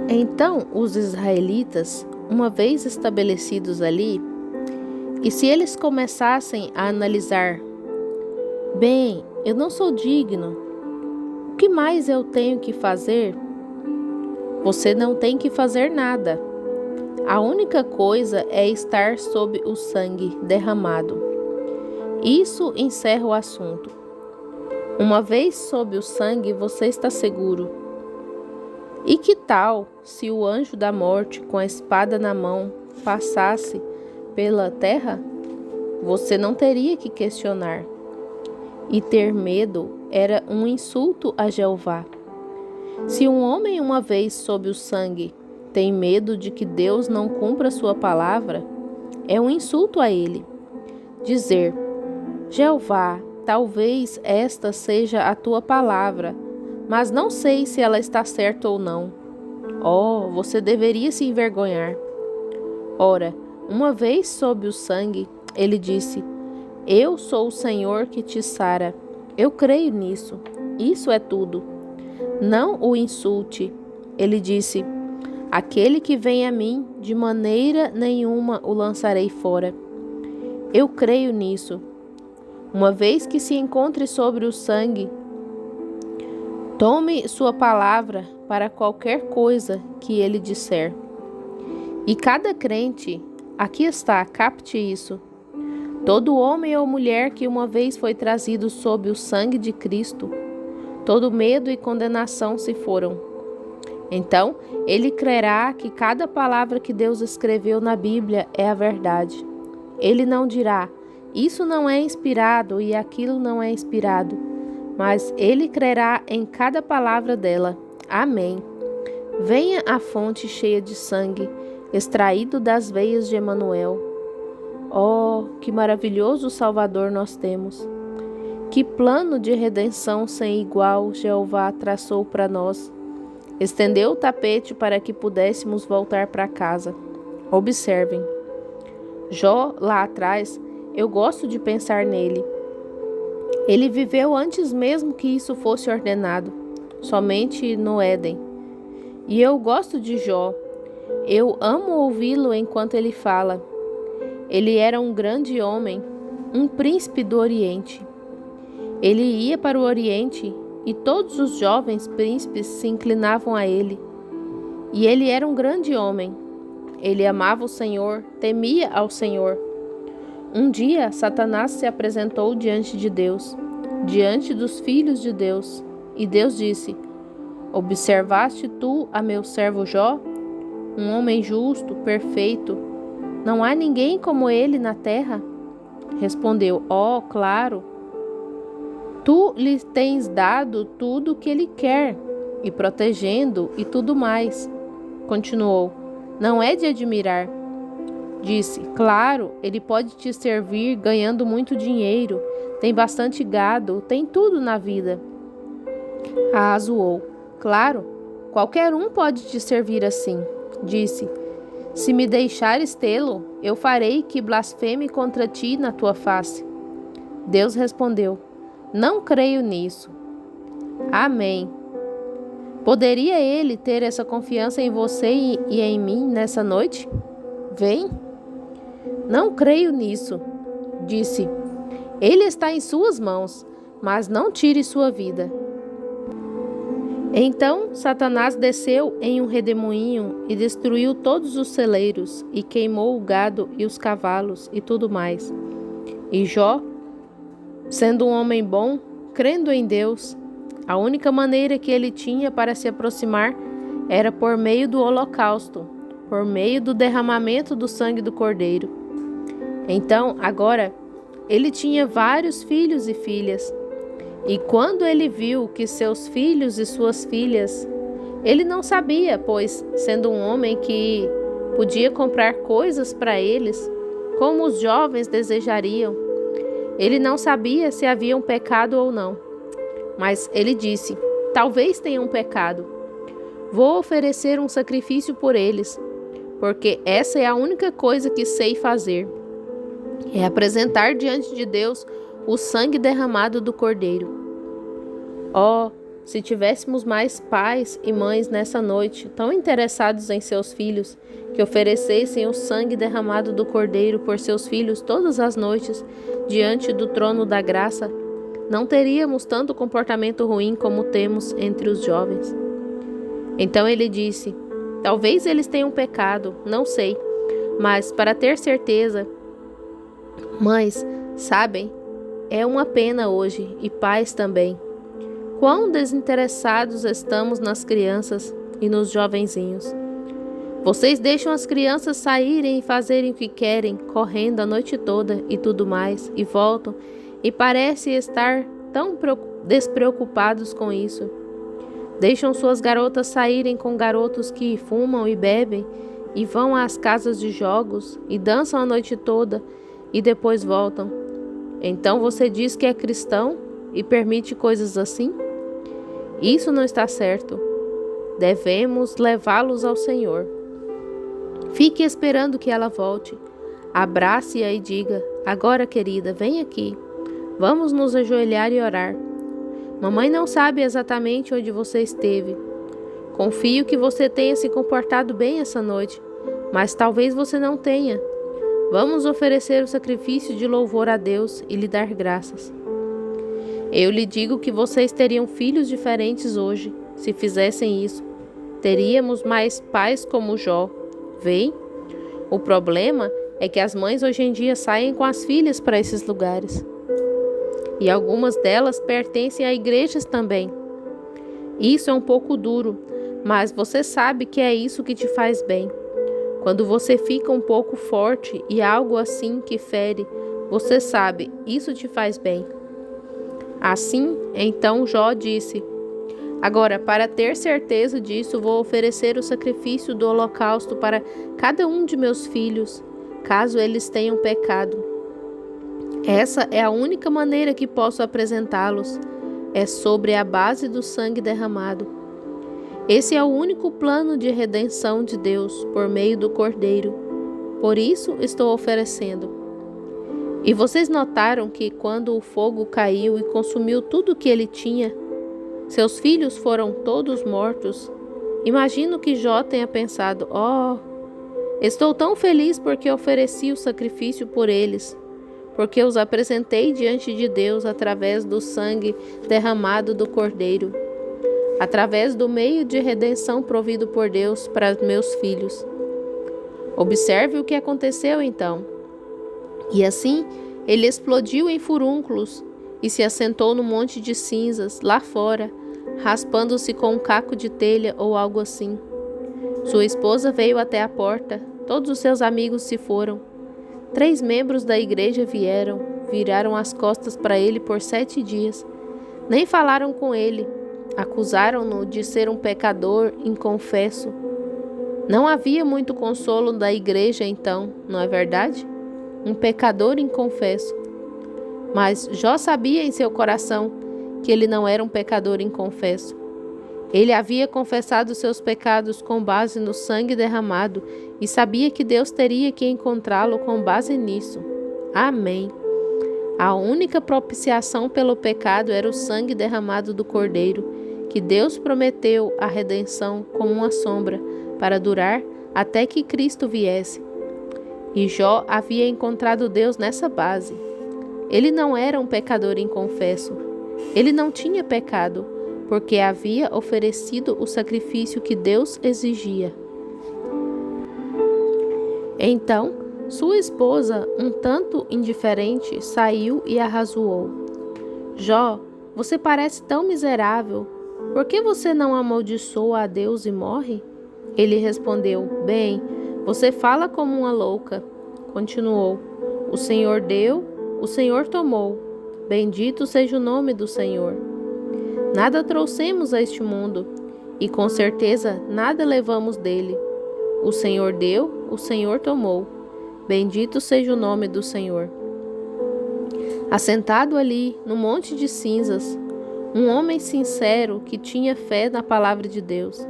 Então os israelitas, uma vez estabelecidos ali, e se eles começassem a analisar, bem, eu não sou digno, o que mais eu tenho que fazer? Você não tem que fazer nada. A única coisa é estar sob o sangue derramado. Isso encerra o assunto. Uma vez sob o sangue, você está seguro. E que tal se o anjo da morte, com a espada na mão, passasse pela terra? Você não teria que questionar. E ter medo era um insulto a Jeová. Se um homem, uma vez sob o sangue, tem medo de que Deus não cumpra sua palavra, é um insulto a ele. Dizer: Jeová, talvez esta seja a tua palavra, mas não sei se ela está certa ou não. Oh, você deveria se envergonhar. Ora, uma vez sob o sangue, ele disse: Eu sou o Senhor que te sara. Eu creio nisso. Isso é tudo. Não o insulte. Ele disse: Aquele que vem a mim, de maneira nenhuma o lançarei fora. Eu creio nisso. Uma vez que se encontre sobre o sangue, tome sua palavra para qualquer coisa que ele disser. E cada crente, aqui está, capte isso. Todo homem ou mulher que uma vez foi trazido sob o sangue de Cristo, todo medo e condenação se foram. Então, ele crerá que cada palavra que Deus escreveu na Bíblia é a verdade. Ele não dirá: isso não é inspirado e aquilo não é inspirado, mas ele crerá em cada palavra dela. Amém. Venha a fonte cheia de sangue, extraído das veias de Emanuel. Oh, que maravilhoso Salvador nós temos! Que plano de redenção sem igual Jeová traçou para nós! Estendeu o tapete para que pudéssemos voltar para casa. Observem. Jó, lá atrás, eu gosto de pensar nele. Ele viveu antes mesmo que isso fosse ordenado, somente no Éden. E eu gosto de Jó. Eu amo ouvi-lo enquanto ele fala. Ele era um grande homem, um príncipe do Oriente. Ele ia para o Oriente e todos os jovens príncipes se inclinavam a ele. E ele era um grande homem. Ele amava o Senhor, temia ao Senhor. Um dia, Satanás se apresentou diante de Deus, diante dos filhos de Deus. E Deus disse: Observaste tu a meu servo Jó? Um homem justo, perfeito. Não há ninguém como ele na terra? Respondeu: Oh, claro. Tu lhe tens dado tudo o que ele quer, e protegendo e tudo mais. Continuou: Não é de admirar. Disse: Claro, ele pode te servir ganhando muito dinheiro, tem bastante gado, tem tudo na vida. Zoou: Claro, qualquer um pode te servir assim. Disse: Se me deixares tê-lo, eu farei que blasfeme contra ti na tua face. Deus respondeu: Não creio nisso. Amém. Poderia ele ter essa confiança em você e em mim nessa noite? Vem. Não creio nisso. Disse: Ele está em suas mãos, mas não tire sua vida. Então Satanás desceu em um redemoinho e destruiu todos os celeiros, e queimou o gado e os cavalos e tudo mais. E Jó, sendo um homem bom, crendo em Deus, a única maneira que ele tinha para se aproximar era por meio do holocausto, por meio do derramamento do sangue do Cordeiro. Então, agora, ele tinha vários filhos e filhas. E quando ele viu que seus filhos e suas filhas, ele não sabia, pois, sendo um homem que podia comprar coisas para eles, como os jovens desejariam, ele não sabia se havia um pecado ou não. Mas ele disse: Talvez tenha um pecado. Vou oferecer um sacrifício por eles, porque essa é a única coisa que sei fazer. É apresentar diante de Deus o sangue derramado do Cordeiro. Oh, se tivéssemos mais pais e mães nessa noite, tão interessados em seus filhos, que oferecessem o sangue derramado do Cordeiro por seus filhos todas as noites, diante do trono da graça, não teríamos tanto comportamento ruim como temos entre os jovens. Então ele disse: talvez eles tenham pecado, não sei, mas para ter certeza, mães, sabem, é uma pena hoje, e pais também. Quão desinteressados estamos nas crianças e nos jovenzinhos. Vocês deixam as crianças saírem e fazerem o que querem, correndo a noite toda e tudo mais, e voltam, e parecem estar tão despreocupados com isso. Deixam suas garotas saírem com garotos que fumam e bebem, e vão às casas de jogos, e dançam a noite toda, e depois voltam. Então você diz que é cristão e permite coisas assim? Isso não está certo. Devemos levá-los ao Senhor. Fique esperando que ela volte. Abrace-a e diga: agora, querida, vem aqui. Vamos nos ajoelhar e orar. Mamãe não sabe exatamente onde você esteve. Confio que você tenha se comportado bem essa noite, mas talvez você não tenha. Vamos oferecer o sacrifício de louvor a Deus e lhe dar graças. Eu lhe digo que vocês teriam filhos diferentes hoje, se fizessem isso. Teríamos mais pais como Jó. Vem? O problema é que as mães hoje em dia saem com as filhas para esses lugares. E algumas delas pertencem a igrejas também. Isso é um pouco duro, mas você sabe que é isso que te faz bem. Quando você fica um pouco forte e algo assim que fere, você sabe, isso te faz bem. Assim, então Jó disse: agora, para ter certeza disso, vou oferecer o sacrifício do holocausto para cada um de meus filhos, caso eles tenham pecado. Essa é a única maneira que posso apresentá-los. É sobre a base do sangue derramado. Esse é o único plano de redenção de Deus por meio do Cordeiro. Por isso estou oferecendo. E vocês notaram que quando o fogo caiu e consumiu tudo que ele tinha, seus filhos foram todos mortos? Imagino que Jó tenha pensado: estou tão feliz porque ofereci o sacrifício por eles, porque os apresentei diante de Deus através do sangue derramado do Cordeiro, através do meio de redenção provido por Deus para meus filhos. Observe o que aconteceu então. E assim, ele explodiu em furúnculos e se assentou no monte de cinzas, lá fora, raspando-se com um caco de telha ou algo assim. Sua esposa veio até a porta, todos os seus amigos se foram. 3 membros da igreja viraram as costas para ele por 7 dias. Nem falaram com ele, acusaram-no de ser um pecador inconfesso. Não havia muito consolo da igreja então, não é verdade? Um pecador inconfesso. Mas Jó sabia em seu coração que ele não era um pecador inconfesso. Ele havia confessado seus pecados com base no sangue derramado e sabia que Deus teria que encontrá-lo com base nisso. Amém. A única propiciação pelo pecado era o sangue derramado do Cordeiro, que Deus prometeu a redenção como uma sombra para durar até que Cristo viesse. E Jó havia encontrado Deus nessa base. Ele não era um pecador inconfesso. Ele não tinha pecado, porque havia oferecido o sacrifício que Deus exigia. Então, sua esposa, um tanto indiferente, saiu e arrazoou. Jó, você parece tão miserável. Por que você não amaldiçoa a Deus e morre? Ele respondeu: bem, você fala como uma louca. Continuou: o Senhor deu, o Senhor tomou. Bendito seja o nome do Senhor. Nada trouxemos a este mundo, e com certeza nada levamos dele. O Senhor deu, o Senhor tomou. Bendito seja o nome do Senhor. Assentado ali, no monte de cinzas, um homem sincero que tinha fé na palavra de Deus.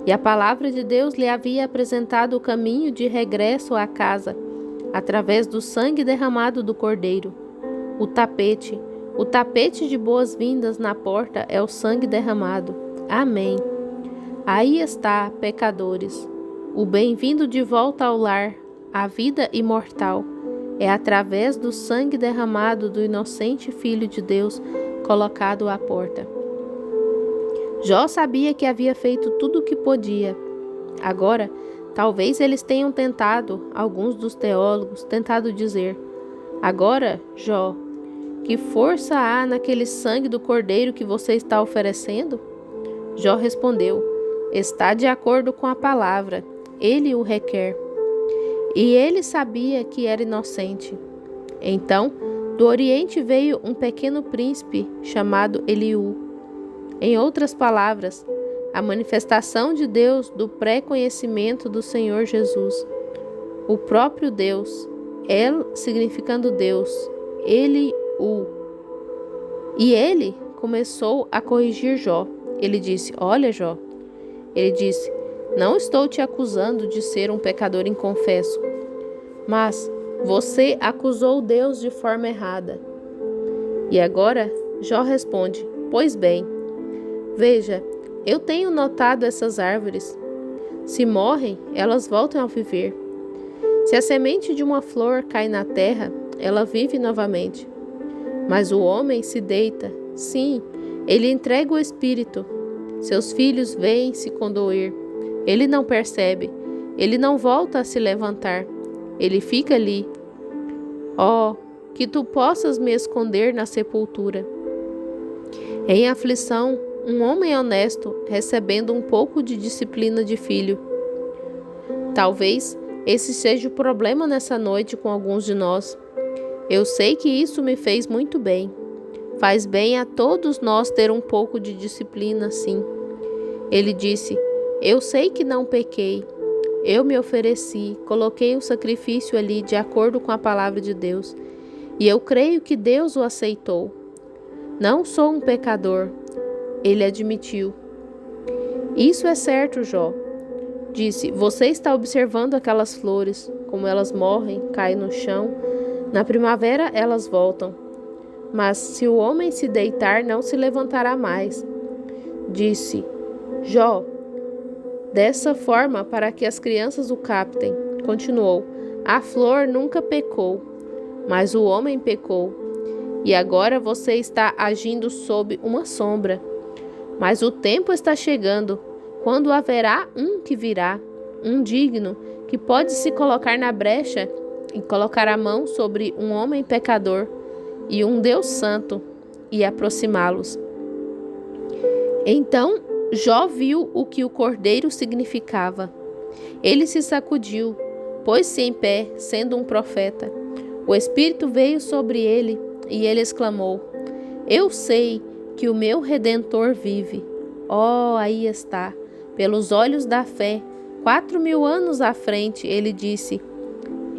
E a palavra de Deus lhe havia apresentado o caminho de regresso à casa, através do sangue derramado do Cordeiro, o tapete, O tapete de boas-vindas na porta é o sangue derramado. Amém. Aí está, pecadores. O bem-vindo de volta ao lar, à vida imortal, é através do sangue derramado do inocente Filho de Deus colocado à porta. Jó sabia que havia feito tudo o que podia. Agora, talvez eles tenham tentado, alguns dos teólogos, tentado dizer: agora, Jó, que força há naquele sangue do cordeiro que você está oferecendo? Jó respondeu: está de acordo com a palavra, ele o requer. E ele sabia que era inocente. Então, do Oriente veio um pequeno príncipe chamado Eliú. Em outras palavras, a manifestação de Deus do pré-conhecimento do Senhor Jesus. O próprio Deus, El significando Deus, Eliú. E ele começou a corrigir Jó. Ele disse: olha, Jó. Ele disse: não estou te acusando de ser um pecador inconfesso, mas você acusou Deus de forma errada. E agora Jó responde: pois bem, veja, eu tenho notado essas árvores. Se morrem, elas voltam a viver. Se a semente de uma flor cai na terra, ela vive novamente. Mas o homem se deita, sim, ele entrega o espírito. Seus filhos veem-se condoer. Ele não percebe, ele não volta a se levantar, ele fica ali. Oh, que tu possas me esconder na sepultura. Em aflição, um homem honesto recebendo um pouco de disciplina de filho. Talvez esse seja o problema nessa noite com alguns de nós. Eu sei que isso me fez muito bem. Faz bem a todos nós ter um pouco de disciplina, sim. Ele disse: eu sei que não pequei. Eu me ofereci, coloquei o sacrifício ali de acordo com a palavra de Deus. E eu creio que Deus o aceitou. Não sou um pecador. Ele admitiu. Isso é certo, Jó. Disse: você está observando aquelas flores, como elas morrem, caem no chão. Na primavera elas voltam. Mas se o homem se deitar, não se levantará mais. Disse Jó, dessa forma, para que as crianças o captem. Continuou: a flor nunca pecou, mas o homem pecou. E agora você está agindo sob uma sombra. Mas o tempo está chegando, quando haverá um que virá, um digno, que pode se colocar na brecha e colocar a mão sobre um homem pecador e um Deus santo e aproximá-los. Então Jó viu o que o cordeiro significava. Ele se sacudiu, pôs-se em pé, sendo um profeta. O Espírito veio sobre ele e ele exclamou: eu sei que o meu Redentor vive. Oh, aí está, pelos olhos da fé, 4.000 anos à frente, ele disse: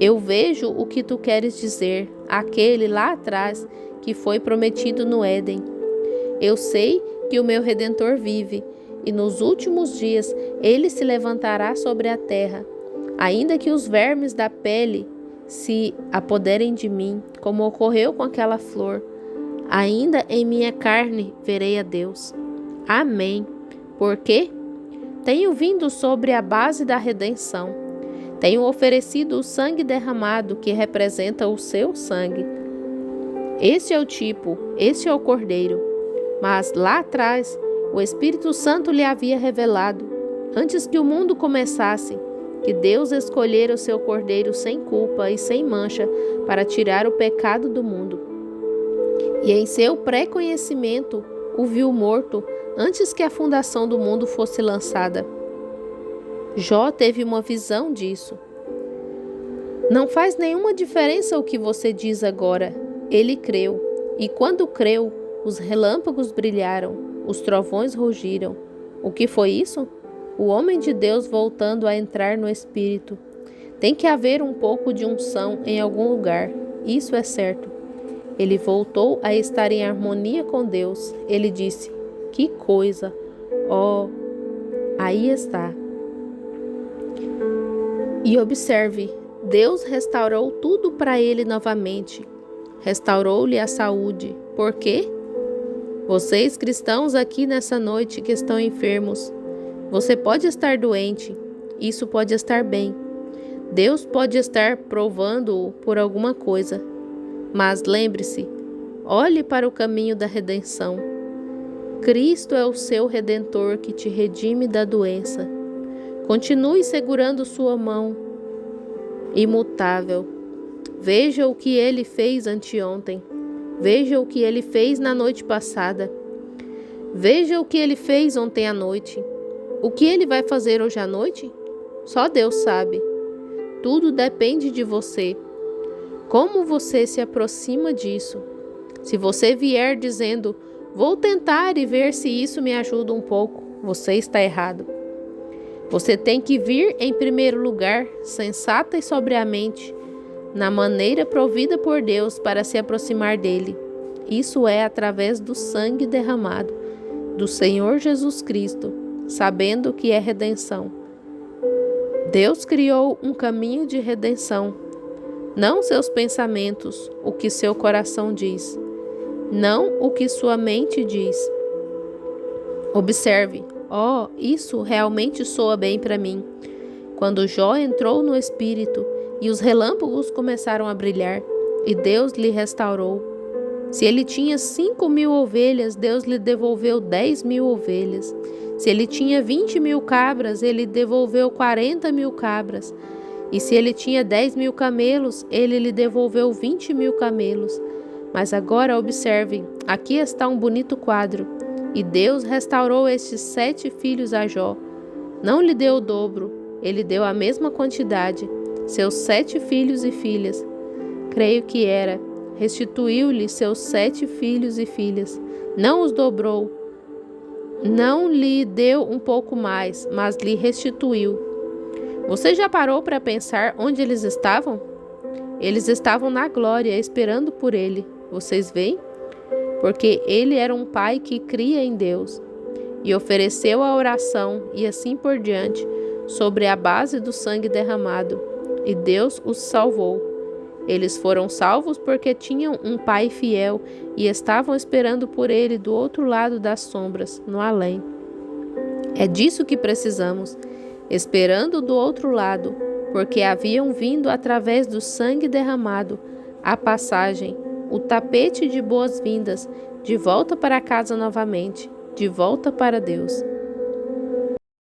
eu vejo o que tu queres dizer, aquele lá atrás que foi prometido no Éden. Eu sei que o meu Redentor vive, e nos últimos dias ele se levantará sobre a terra. Ainda que os vermes da pele se apoderem de mim, como ocorreu com aquela flor, ainda em minha carne verei a Deus. Amém. Porque tenho vindo sobre a base da redenção. Tenho oferecido o sangue derramado que representa o seu sangue. Esse é o tipo, esse é o cordeiro. Mas lá atrás, o Espírito Santo lhe havia revelado, antes que o mundo começasse, que Deus escolhera o seu cordeiro sem culpa e sem mancha para tirar o pecado do mundo. E em seu pré-conhecimento o viu morto antes que a fundação do mundo fosse lançada. Jó teve uma visão disso. Não faz nenhuma diferença o que você diz agora. Ele creu, e quando creu, os relâmpagos brilharam, os trovões rugiram. O que foi isso? O homem de Deus voltando a entrar no Espírito. Tem que haver um pouco de unção em algum lugar, isso é certo. Ele voltou a estar em harmonia com Deus. Ele disse: que coisa! Oh, aí está. E observe, Deus restaurou tudo para ele novamente. Restaurou-lhe a saúde, Por quê? Vocês cristãos aqui nessa noite que estão enfermos, você pode estar doente, isso pode estar bem. Deus pode estar provando-o por alguma coisa. Mas lembre-se, olhe para o caminho da redenção. Cristo é o seu Redentor que te redime da doença. Continue segurando sua mão imutável. Veja o que ele fez anteontem. Veja o que ele fez na noite passada. Veja o que ele fez ontem à noite. O que ele vai fazer hoje à noite? Só Deus sabe. Tudo depende de você. Como você se aproxima disso? Se você vier dizendo, vou tentar e ver se isso me ajuda um pouco, você está errado. Você tem que vir em primeiro lugar, sensata e sobriamente, na maneira provida por Deus para se aproximar dele. Isso é através do sangue derramado do Senhor Jesus Cristo, sabendo que é redenção. Deus criou um caminho de redenção, não seus pensamentos, o que seu coração diz, não o que sua mente diz. Observe, isso realmente soa bem para mim. Quando Jó entrou no Espírito e os relâmpagos começaram a brilhar, e Deus lhe restaurou. Se ele tinha 5.000 ovelhas, Deus lhe devolveu 10.000 ovelhas. Se ele tinha 20.000 cabras, ele devolveu 40.000 cabras. E se ele tinha 10.000 camelos, ele lhe devolveu 20.000 camelos. Mas agora observem, aqui está um bonito quadro. E Deus restaurou estes 7 filhos a Jó. Não lhe deu o dobro, ele deu a mesma quantidade, seus 7 filhos e filhas. Creio que era. Restituiu-lhe seus 7 filhos e filhas. Não os dobrou. Não lhe deu um pouco mais, mas lhe restituiu. Você já parou para pensar onde eles estavam? Eles estavam na glória, esperando por ele. Vocês veem? Porque ele era um pai que cria em Deus e ofereceu a oração e assim por diante, sobre a base do sangue derramado, e Deus os salvou. Eles foram salvos porque tinham um pai fiel e estavam esperando por ele do outro lado das sombras, no além. É disso que precisamos, esperando do outro lado, porque haviam vindo através do sangue derramado a passagem, o tapete de boas-vindas, de volta para casa novamente, de volta para Deus.